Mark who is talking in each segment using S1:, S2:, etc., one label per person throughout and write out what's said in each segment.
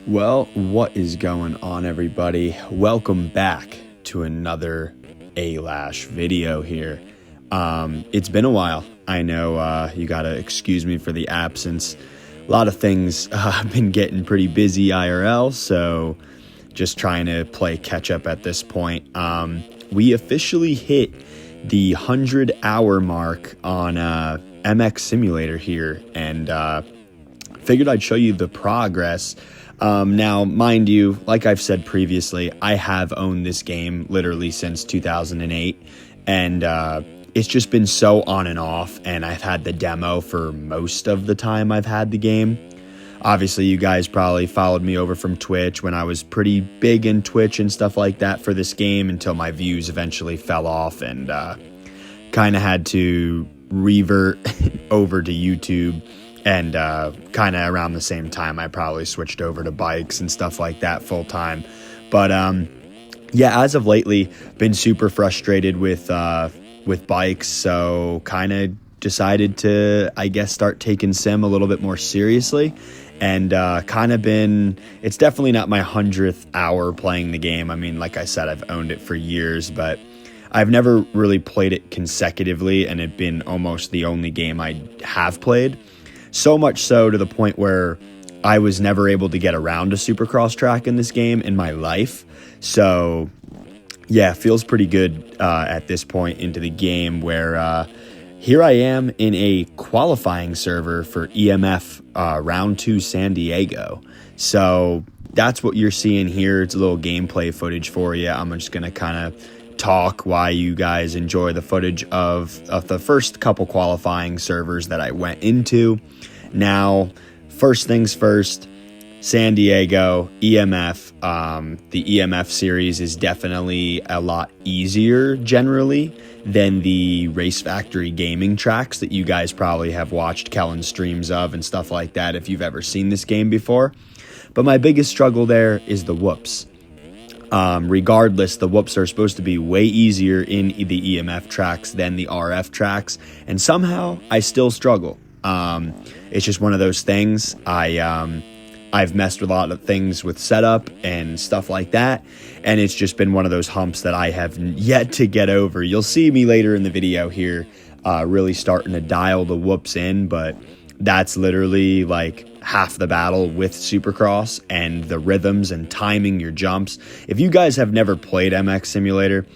S1: Well, what is going on, everybody? Welcome back to another A-Lash video here. It's been a while. I know you gotta excuse me for the absence. A lot of things have been getting pretty busy IRL, so just trying to play catch up at this point. We officially hit the 100-hour mark on MX Simulator here, and figured I'd show you the progress. Now, mind you, like I've said previously, I have owned this game literally since 2008, and it's just been so on and off, and I've had the demo for most of the time I've had the game. Obviously, you guys probably followed me over from Twitch when I was pretty big in Twitch and stuff like that for this game until my views eventually fell off and kind of had to revert over to YouTube. And kind of around the same time, I probably switched over to bikes and stuff like that full time. But yeah, as of lately, been super frustrated with bikes. So kind of decided to, I guess, start taking sim a little bit more seriously. And kind of been, it's definitely not my 100th hour playing the game. I mean, like I said, I've owned it for years, but I've never really played it consecutively, and it's been almost the only game I have played. So much so to the point where I was never able to get around a Supercross track in this game in my life. So yeah, feels pretty good at this point into the game where here I am in a qualifying server for EMF Round 2 San Diego. So that's what you're seeing here. It's a little gameplay footage for you. I'm just going to kind of talk while you guys enjoy the footage of the first couple qualifying servers that I went into. Now, first things first, San Diego, EMF. The EMF series is definitely a lot easier generally than the Race Factory gaming tracks that you guys probably have watched Kellen streams of and stuff like that if you've ever seen this game before. But my biggest struggle there is the whoops. Regardless, the whoops are supposed to be way easier in the EMF tracks than the RF tracks, and somehow I still struggle. It's just one of those things. I've messed with a lot of things with setup and stuff like that, and it's just been one of those humps that I have yet to get over. You'll see me later in the video here really starting to dial the whoops in, but that's literally like half the battle with Supercross and the rhythms and timing your jumps. If you guys have never played MX Simulator,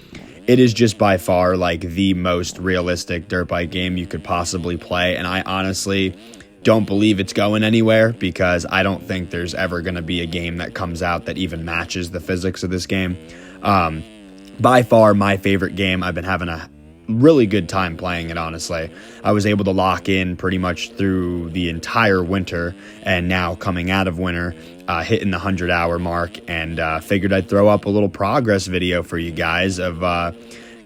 S1: it is just by far like the most realistic dirt bike game you could possibly play. And I honestly don't believe it's going anywhere because I don't think there's ever going to be a game that comes out that even matches the physics of this game. By far my favorite game. I've been having a really good time playing it, honestly. I was able to lock in pretty much through the entire winter, and now coming out of winter, hitting the 100-hour mark, and figured I'd throw up a little progress video for you guys of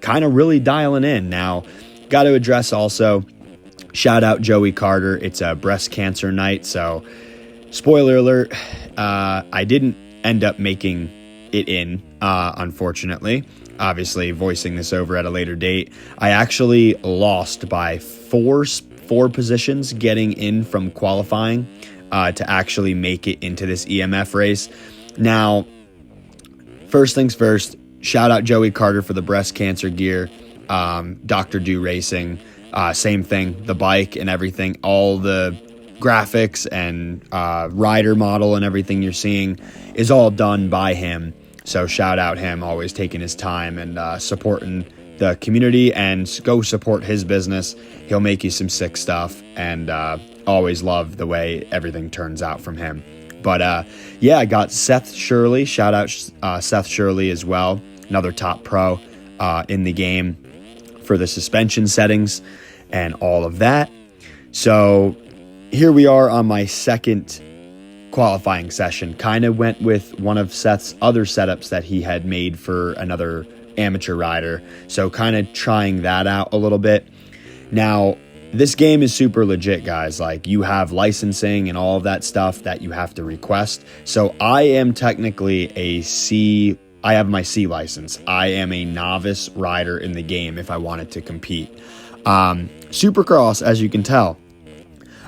S1: kind of really dialing in. Now, got to address also, shout out Joey Carter. It's a breast cancer night, so spoiler alert, I didn't end up making it in, unfortunately. Obviously, voicing this over at a later date. I actually lost by four positions getting in from qualifying to actually make it into this EMF race. Now, first things first, shout out Joey Carter for the breast cancer gear. Dr. Do Racing, same thing, the bike and everything, all the graphics and rider model and everything you're seeing is all done by him. So shout out him, always taking his time and supporting the community, and go support his business. He'll make you some sick stuff, and always love the way everything turns out from him. But yeah, I got Seth Shirley. Shout out Seth Shirley as well, another top pro in the game for the suspension settings and all of that. So here we are on my second qualifying session. Kind of went with one of Seth's other setups that he had made for another amateur rider, so kind of trying that out a little bit. Now, this game is super legit, guys. Like, you have licensing and all of that stuff that you have to request. So I am technically I have my C license. I am a novice rider in the game if I wanted to compete. Supercross, as you can tell,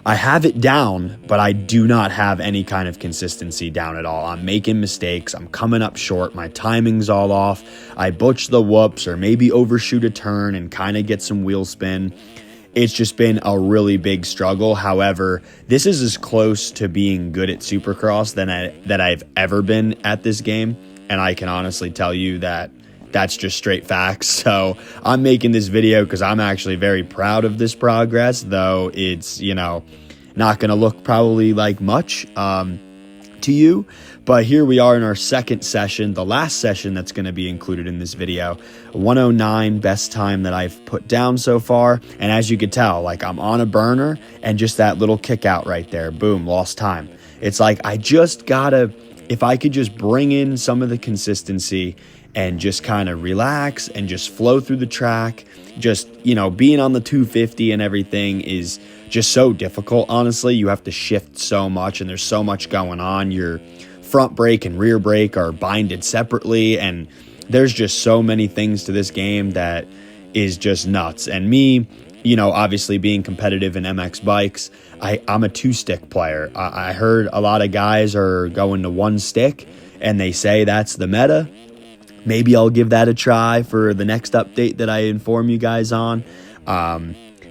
S1: I have it down, but I do not have any kind of consistency down at all. I'm making mistakes. I'm coming up short. My timing's all off. I butch the whoops or maybe overshoot a turn and kind of get some wheel spin. It's just been a really big struggle. However, this is as close to being good at Supercross that I've ever been at this game. And I can honestly tell you that that's just straight facts. So I'm making this video because I'm actually very proud of this progress, though it's, not going to look probably like much to you. But here we are in our second session, the last session that's going to be included in this video. 109 best time that I've put down so far. And as you could tell, like, I'm on a burner and just that little kick out right there, boom, lost time. It's like I just gotta, if I could just bring in some of the consistency and just kind of relax and just flow through the track, just, being on the 250 and everything is just so difficult. Honestly, you have to shift so much and there's so much going on. Your front brake and rear brake are binded separately, and there's just so many things to this game that is just nuts. And me, obviously being competitive in Mxbikes, I'm a 2-stick player. I heard a lot of guys are going to 1 stick and they say that's the meta. Maybe I'll give that a try for the next update that I inform you guys on.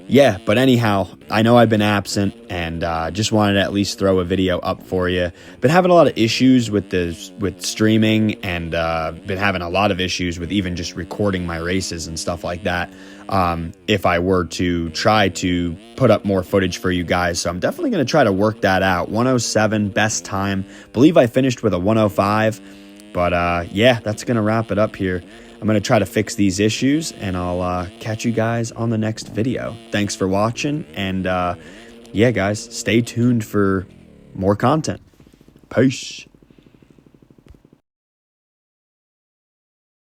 S1: Yeah, but anyhow, I know I've been absent and just wanted to at least throw a video up for you. Been having a lot of issues with streaming, and been having a lot of issues with even just recording my races and stuff like that. If I were to try to put up more footage for you guys, so I'm definitely going to try to work that out. 107 best time. Believe I finished with a 105. But yeah, that's going to wrap it up here. I'm going to try to fix these issues, and I'll catch you guys on the next video. Thanks for watching, and yeah, guys, stay tuned for more content. Peace.